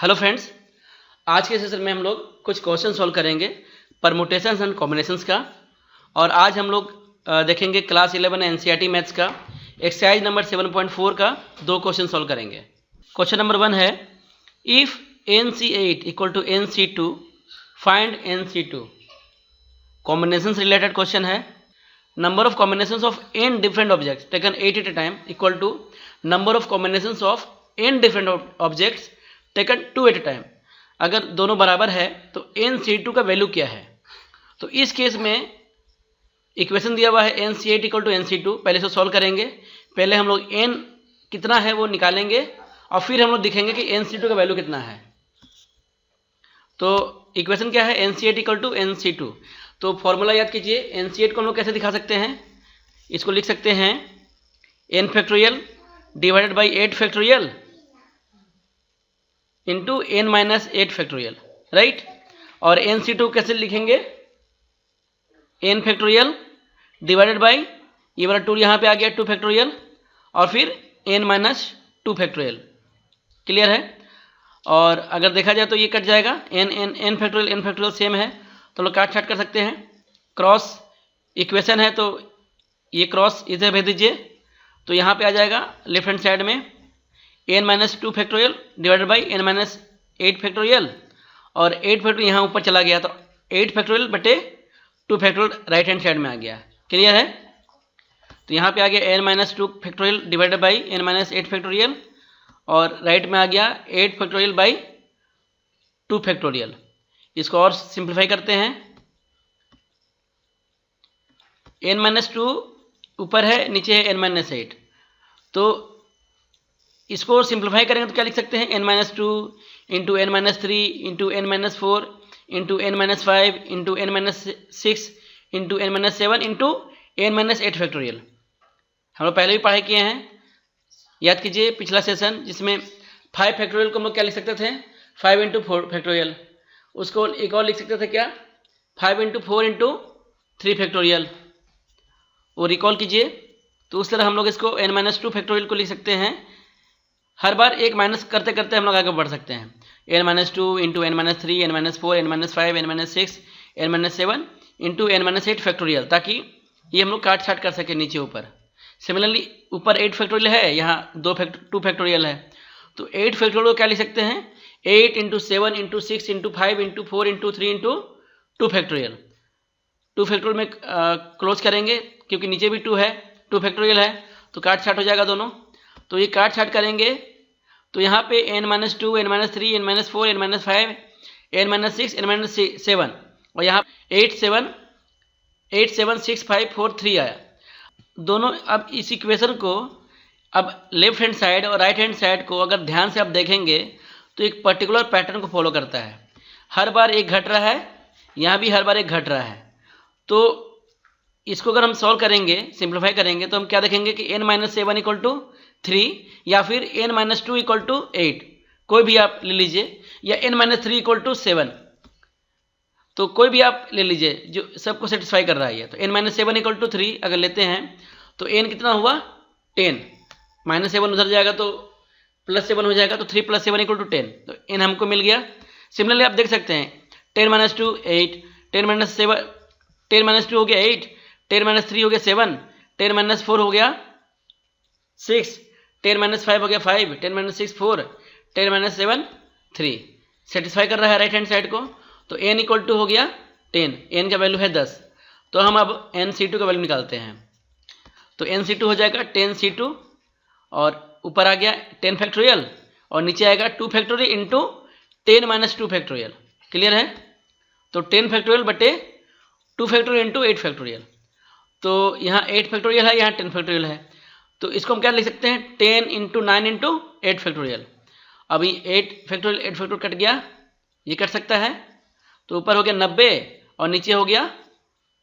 Hello friends, आज के session में हम लोग कुछ क्वेश्चन सॉल्व करेंगे परमुटेशंस एंड कॉम्बिनेशंस का। और आज हम लोग देखेंगे क्लास 11 एनसीईआरटी मैथ्स का एक्सरसाइज नंबर 7.4 का दो क्वेश्चन सॉल्व करेंगे। क्वेश्चन नंबर 1 है, if NC8 equal to NC2 find NC2। Combinations related question है। Number of combinations of n different objects taken 8 at a time equal to number of combinations of n different objects taken 2 at a time. अगर दोनों बराबर है तो NC2 का value क्या है। तो इस केस में इक्वेशन दिया हुआ है NC8 इक्वल टू NC2। पहले से सॉल्व करेंगे। पहले हम लोग n कितना है वो निकालेंगे और फिर हम लोग दिखेंगे कि NC2 का वैल्यू कितना है। तो इक्वेशन क्या है, NC8 इक्वल टू NC2। तो फॉर्मूला याद कीजिए। NC8 को हम लोग कैसे दिखा सकते हैं, इसको लिख सकते हैं n factorial divided by 8 factorial into n minus 8 factorial, right. और NC2 कैसे लिखेंगे, n फैक्टोरियल डिवाइडेड बाई ये वाला 2 यहाँ पे आ गया 2 फैक्टोरियल और फिर n माइनस 2 फैक्टोरियल। क्लियर है। और अगर देखा जाए तो ये कट जाएगा, n फैक्टोरियल सेम है तो लोग काट छाट कर सकते हैं। क्रॉस इक्वेशन है तो ये क्रॉस इधर भेज दीजिए तो यहाँ पे आ जाएगा लेफ्ट हैंड साइड में n minus 2 factorial divided by n minus 8 factorial और 8 फैक्टोरियल यहाँ ऊपर चला गया तो 8 फैक्टोरियल बटे 2 फैक्टोरियल राइट हैंड साइड में आ गया। क्लियर है। तो यहाँ पे आ गया n minus 2 factorial divided by n minus 8 factorial और राइट में आ गया 8 फैक्टोरियल बाई 2 फैक्टोरियल। इसको और सिंप्लीफाई करते हैं। n माइनस 2 ऊपर है, नीचे है n माइनस 8। तो इसको सिंप्लीफाई करेंगे तो क्या लिख सकते हैं, n minus 2 into n minus 3 into n minus 4 into n minus 5 into n minus 6 into n minus 7 into n minus 8 factorial. हम लोग पहले भी पढ़ाई किए हैं, याद कीजिए पिछला सेशन, जिसमें 5 फैक्टोरियल को हम लोग क्या लिख सकते थे, 5 इंटू 4 फैक्टोरियल। उसको एक और लिख सकते थे क्या, 5 इंटू 4 इंटू 3 फैक्टोरियल। वो रिकॉल कीजिए। तो उस तरह हम लोग इसको n माइनस 2 फैक्टोरियल को लिख सकते हैं। हर बार एक माइनस करते करते हम लोग आगे बढ़ सकते हैं। n minus 2 into n minus 3 n minus 4 n minus 5 n minus 6 n minus 7 into n minus 8 factorial, ताकि ये हम लोग काट छाट कर सके नीचे ऊपर। सिमिलरली ऊपर 8 फैक्टोरियल है, यहाँ 2 फैक्टोरियल है तो 8 फैक्टोरियल को क्या लिख सकते हैं, 8 into 7 into 6 into 5 into 4 into 3 into 2 factorial. 2 factorial में क्लोज करेंगे क्योंकि नीचे भी 2 है, 2 फैक्टोरियल है तो काट छाट हो जाएगा दोनों। तो ये काट छाट करेंगे तो यहाँ पे n minus 2 n minus 3 n minus 4 n minus 5 n minus 6 n minus 7 और यहाँ 8 7 6 5 4 3 आया दोनों। अब इस इक्वेशन को अब लेफ्ट हैंड साइड और राइट हैंड साइड को अगर ध्यान से आप देखेंगे तो एक पर्टिकुलर पैटर्न को फॉलो करता है। हर बार एक घट रहा है, यहाँ भी हर बार एक घट रहा है। तो इसको अगर हम सॉल्व करेंगे, सिंप्लीफाई करेंगे तो हम क्या देखेंगे कि n माइनस 7 इक्वल टू 3 या फिर n माइनस 2 इक्वल टू 8, कोई भी आप ले लीजिए, या n माइनस 3 इक्वल टू 7, तो कोई भी आप ले लीजिए जो सबको सेटिस्फाई कर रहा है। तो n माइनस 7 इक्वल टू 3 अगर लेते हैं तो n कितना हुआ 10, माइनस 7 उधर जाएगा तो प्लस 7 हो जाएगा तो 3 प्लस 7 इक्वल टू 10, तो n हमको मिल गया। सिमिलरली आप देख सकते हैं 10 माइनस 2 8, 10 माइनस 7 10 माइनस 2 हो गया 8, 10 माइनस 3 हो गया 7, 10 माइनस 4 हो गया 6, 10 माइनस 5 हो गया 5, 10 माइनस 6 4, 10 माइनस 7 3। सेटिस्फाई कर रहा है राइट हैंड साइड को। तो n इक्वल टू हो गया 10, n का वैल्यू है 10। तो हम अब NC2 का वैल्यू निकालते हैं। तो NC2 हो जाएगा 10C2 और ऊपर आ गया 10 फैक्टोरियल और नीचे आएगा 2 factorial into 10 minus 2 factorial. Clear है। तो 10 फैक्टोरियल बटे 2 फैक्टोरियल इंटू 8 फैक्टोरियल। तो यहाँ 8 फैक्टोरियल है, यहाँ 10 फैक्टोरियल है, तो इसको हम क्या लिख सकते हैं 10 इंटू 9 इंटू 8 फैक्टोरियल। अभी 8 फैक्टोरियल कट गया, ये कट सकता है तो ऊपर हो गया 90 और नीचे हो गया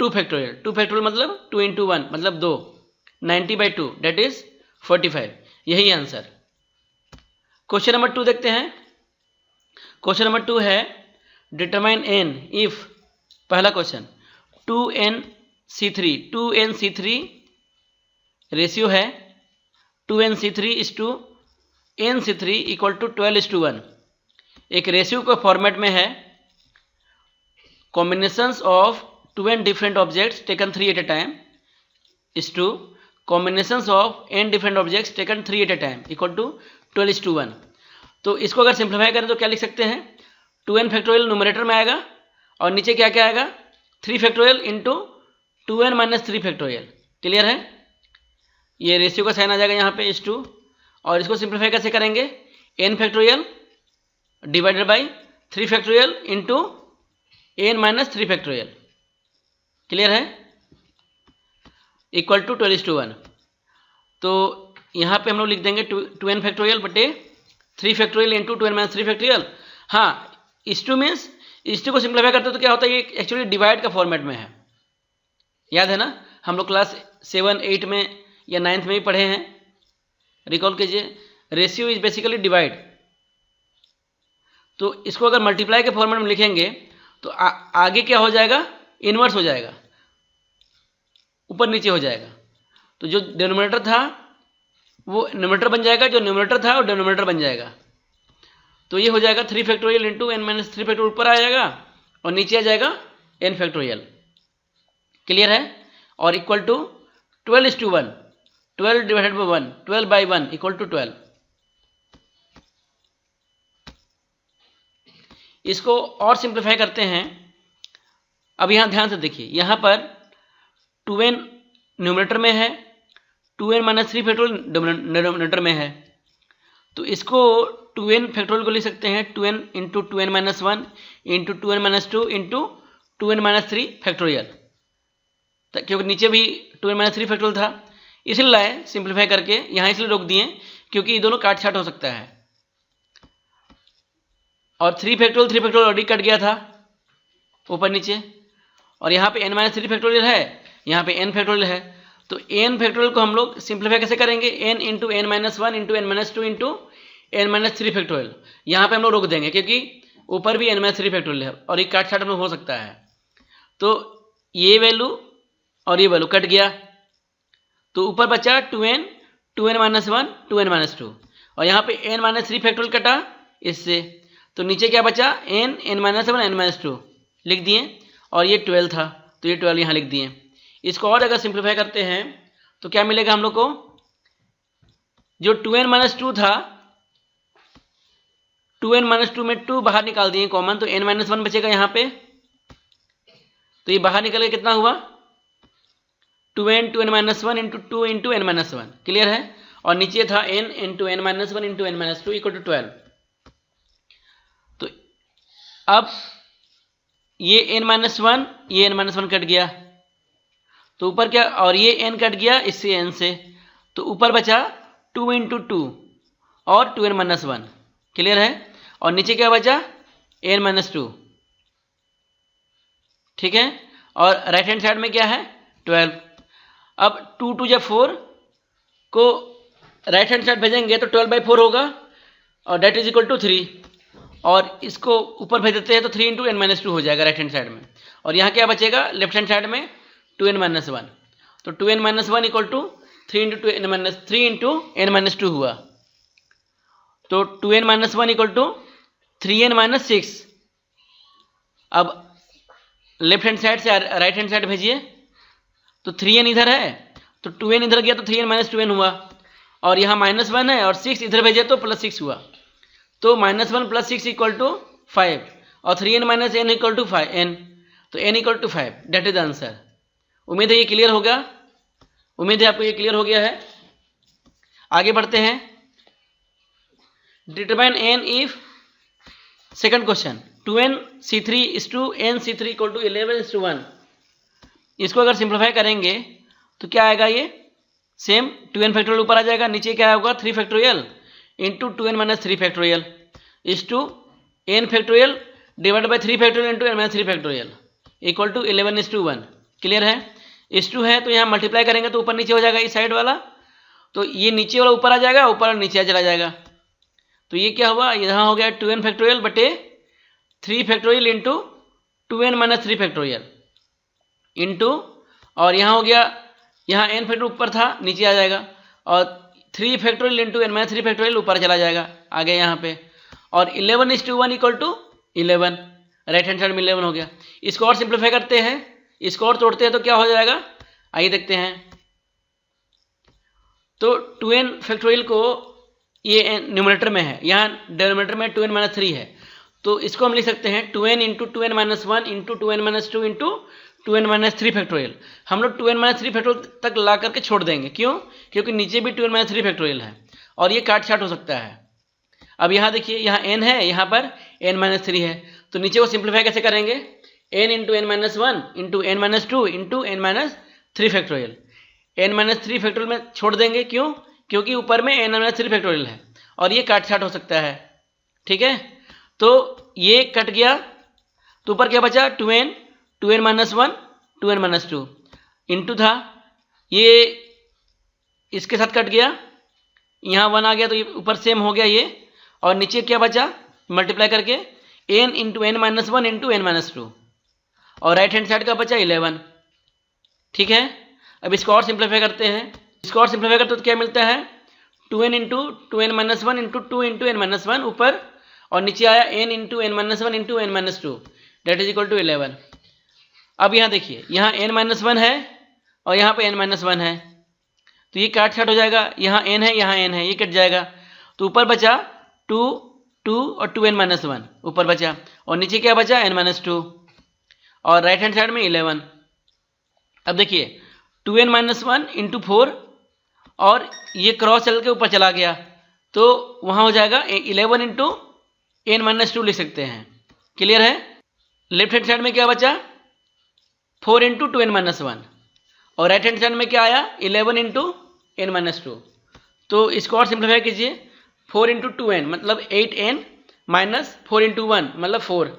2 फैक्टोरियल। 2 फैक्टोरियल मतलब 2 इंटू 1 मतलब 2, 90 बाई 2 डेट इज 45। यही आंसर। क्वेश्चन नंबर 2 देखते हैं। क्वेश्चन नंबर 2 है डिटरमाइन n इफ, पहला क्वेश्चन 2NC3 रेशियो है 2NC3 is to NC3 equal to 12:1। एक रेशियो के फॉर्मेट में है, combinations of 2 n different objects taken 3 at a time is to combinations of n different objects taken 3 at a time equal to 12:1। तो इसको अगर simplify करें तो क्या लिख सकते हैं, 2n फैक्टोरियल न्यूमरेटर में आएगा और नीचे क्या क्या आएगा, 3 factorial into 2n minus 3 factorial. Clear है, ये रेशियो का साइन आ जाएगा यहाँ पे इज टू, और इसको सिंप्लीफाई कैसे करेंगे, n factorial divided by 3 factorial into n minus 3 factorial. Clear है, इक्वल टू 12:1। तो यहाँ पे हम लोग लिख देंगे 2n फैक्टोरियल बटे 3 factorial into 2n minus 3 factorial. हाँ, इस टू मीन्स इस टू को सिंप्लीफाई करते हो तो क्या होता है, ये एक्चुअली डिवाइड का फॉर्मेट में है। याद है ना, हम लोग क्लास 7, 8 में या 9th में भी पढ़े हैं, रिकॉल कीजिए। Ratio is basically divide. तो इसको अगर मल्टीप्लाई के फॉर्मेट में लिखेंगे तो आगे क्या हो जाएगा, इन्वर्स हो जाएगा, ऊपर नीचे हो जाएगा। तो जो डिनोमिनेटर था वो न्यूमरेटर बन जाएगा, जो न्यूमरेटर था वो डिनोमिनेटर बन जाएगा। तो ये हो जाएगा 3 factorial into n minus 3 factorial ऊपर आ जाएगा और नीचे आ जाएगा n फैक्टोरियल। क्लियर है, और equal to 12:1, 12 divided by 1, 12 by 1 equal to 12। इसको और सिंप्लीफाई करते हैं। अब यहाँ ध्यान से देखिए, यहाँ पर 2n न्यूमरेटर में है, 2n माइनस 3 फैक्टोरियल डिनोमिनेटर में है। तो इसको 2n फैक्टोरियल को लिख सकते हैं 2n into 2n minus 1 into 2n minus 2 into 2n minus 3 factorial, क्योंकि नीचे भी 2n माइनस 3 फैक्टोरियल था, इसलिए लाए सिंप्लीफाई करके यहाँ इसलिए रोक दिए क्योंकि ये दोनों काट छाट हो सकता है। और 3 फैक्टोरियल ऑलरेडी कट गया था ऊपर नीचे, और यहाँ पे n माइनस 3 फैक्टोरियल है, यहाँ पे n फैक्टोरियल है। तो n फैक्टोरियल को हम लोग सिंप्लीफाई कैसे करेंगे, n into n minus 1 into n minus 2 into n minus 3 factorial. यहाँ पे हम लोग रोक देंगे क्योंकि ऊपर भी n माइनस 3 फैक्टोरियल है और ये काट छाट में हो सकता है। तो ये वैल्यू और ये वैल्यू कट गया, तो ऊपर बचा 2n माइनस 1 2n माइनस 2, और यहाँ पे n माइनस 3 फैक्टोरियल कटा इससे, तो नीचे क्या बचा n माइनस 1 n माइनस 2 लिख दिए, और ये 12 था तो ये 12 यहाँ लिख दिए। इसको और अगर सिंप्लीफाई करते हैं तो क्या मिलेगा हम लोग को, जो 2n माइनस 2 था, 2n माइनस 2 में 2 बाहर निकाल दिए कॉमन, तो n माइनस 1 बचेगा यहाँ पे, तो ये बाहर निकल के कितना हुआ 2n minus 1 into 2 into n minus 1। Clear है, और नीचे था n into n minus 1 into n minus 2 equal to 12। तो अब ये n माइनस 1 ये n माइनस 1 कट गया, तो ऊपर क्या, और ये n कट गया इससे n से, तो ऊपर बचा 2 इंटू 2 और 2n माइनस 1। क्लियर है, और नीचे क्या बचा n माइनस 2। ठीक है, और राइट हैंड साइड में क्या है 12। अब 2 2 जब 4 को राइट हैंड साइड भेजेंगे तो 12/4 होगा, और डेट इज इक्वल टू 3, और इसको ऊपर भेज देते हैं तो 3 इंटू n माइनस 2 हो जाएगा राइट हैंड साइड में, और यहाँ क्या बचेगा लेफ्ट हैंड साइड में 2n माइनस 1। तो 2n minus 1 equal to 3 into n minus 2 हुआ, तो 2n minus 1 equal to 3n minus 6। अब लेफ्ट हैंड साइड से राइट हैंड साइड भेजिए, तो 3n इधर है तो 2n इधर गया तो 3n माइनस 2n हुआ, और यहाँ माइनस 1 है और 6 इधर भेजे तो प्लस 6 हुआ, तो माइनस 1 प्लस 6 इक्वल टू 5, और 3n minus n equal to 5n, तो n equal to 5, that is the answer. उम्मीद है ये क्लियर होगा, उम्मीद है आपको ये क्लियर हो गया है। आगे बढ़ते हैं, determine n if, second question, 2n c3 is to n c3 equal to 11 is to 1। इसको अगर सिंप्लीफाई करेंगे तो क्या आएगा, ये सेम 2n फैक्टोरियल ऊपर आ जाएगा, नीचे क्या होगा 3 factorial into 2n minus 3 factorial is to n factorial divide by 3 factorial into n minus 3 factorial equal to 11 is to 1। Clear है, इस टू है तो यहाँ मल्टीप्लाई करेंगे तो ऊपर नीचे हो जाएगा इस साइड वाला, तो ये नीचे वाला ऊपर आ जाएगा, ऊपर और नीचे चला जाएगा, तो ये क्या हुआ, यहाँ हो गया 2n फैक्टोरियल बटे 3 factorial into 2n minus 3 factorial into, और यहाँ हो गया, यहाँ n फैक्टोरियल ऊपर था नीचे आ जाएगा, और 3 factorial into n minus 3 factorial ऊपर चला जाएगा आगे यहाँ पे, और 11:1 equal to 11, right hand side में 11 हो गया। इसको और सिंप्लीफाई करते हैं, इसको और तोड़ते हैं तो क्या हो जाएगा, आइए देखते हैं। तो 2n फैक्टोरियल को ये न्यूमरेटर में है, यहाँ डिनोमिनेटर में 2n-3 है, तो इसको हम लिख सकते हैं 2n into 2n-1 into 2n-2 into 2n-3 factorial. हम लोग 2n-3 फैक्टोरियल तक ला करके छोड़ देंगे, क्यों? क्योंकि नीचे भी 2n-3 फैक्टोरियल है और ये काट छाट हो सकता है। अब यहाँ देखिए, यहाँ n है, यहाँ पर n-3 है, तो नीचे को सिंप्लीफाई कैसे करेंगे, n into n-1 into n-2 into n-3 factorial. n-3 factorial में छोड़ देंगे, क्यों? क्योंकि ऊपर में n-3 फैक्टोरियल है और ये काट छाट हो सकता है, ठीक है। तो ये कट गया, तो ऊपर क्या बचा, 2n 2n-1 2n-2 इंटू था, ये इसके साथ कट गया, यहाँ 1 आ गया तो ये ऊपर सेम हो गया ये, और नीचे क्या बचा, मल्टीप्लाई करके n into n-1 into n-2, और राइट हैंड साइड का बचा 11, ठीक है। अब इसको और सिंप्लीफाई करते हैं, इसको और सिंप्लीफाई करते तो क्या मिलता है, 2n into 2n-1 into 2 into n-1 ऊपर, और नीचे आया n into n-1 into n-2, that is equal to 11। अब यहाँ देखिए, यहाँ n-1 है और यहाँ पे n-1 है, तो ये काट छाट हो जाएगा, यहाँ n है, यहाँ n है, ये कट जाएगा, तो ऊपर बचा 2 2 और 2n-1 ऊपर बचा, और नीचे क्या बचा, n-2, और राइट हैंड साइड में 11। अब देखिए 2n-1 इंटू 4, और ये क्रॉस चल के ऊपर चला गया, तो वहाँ हो जाएगा 11 इंटू n-2 लिख सकते हैं, क्लियर है। लेफ्ट हैंड साइड में क्या बचा, 4 इंटू 2n-1, और राइट हैंड साइड में क्या आया, 11 इंटू n-2। तो इसको और सिंप्लीफाई कीजिए, 4 इंटू 2n मतलब 8n माइनस 4 इंटू 1 मतलब 4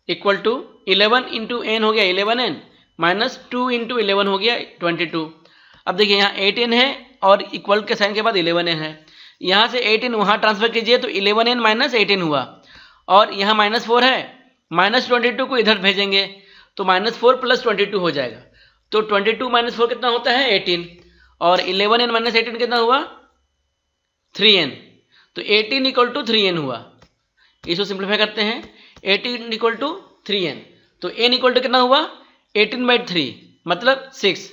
इक्वल टू 11 इंटू n हो गया 11n माइनस 2 इंटू 11 हो गया 22। अब देखिए यहाँ 8n है और इक्वल के साइन के बाद 11n है, यहाँ से 8n वहाँ ट्रांसफर कीजिए तो 11n माइनस 8n हुआ, और यहाँ -4 है, -22 को इधर भेजेंगे तो -4 प्लस 22 हो जाएगा, तो 22 माइनस 4 कितना होता है 18, और 11n माइनस 18 कितना हुआ 3n, तो 18 इक्वल टू 3n हुआ। इसको सिंप्लीफाई करते हैं, 18 इक्वल टू 3n, तो n इक्वल टू कितना हुआ 18/3 मतलब 6,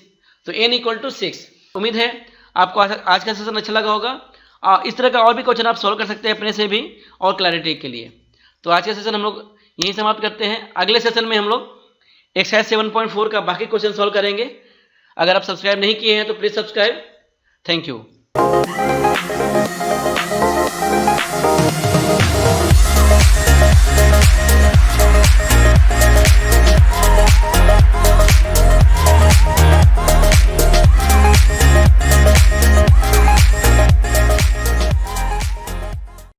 तो n इक्वल टू 6। उम्मीद है आपको आज का सेशन अच्छा लगा होगा, इस तरह का और भी क्वेश्चन आप सॉल्व कर सकते हैं अपने से भी और क्लैरिटी के लिए। तो आज का सेशन हम लोग यहीं समाप्त करते हैं, अगले सेशन में हम लोग एक्सरसाइज 7.4 का बाकी क्वेश्चन सॉल्व करेंगे। अगर आप सब्सक्राइब नहीं किए हैं तो प्लीज़ सब्सक्राइब। Thank you.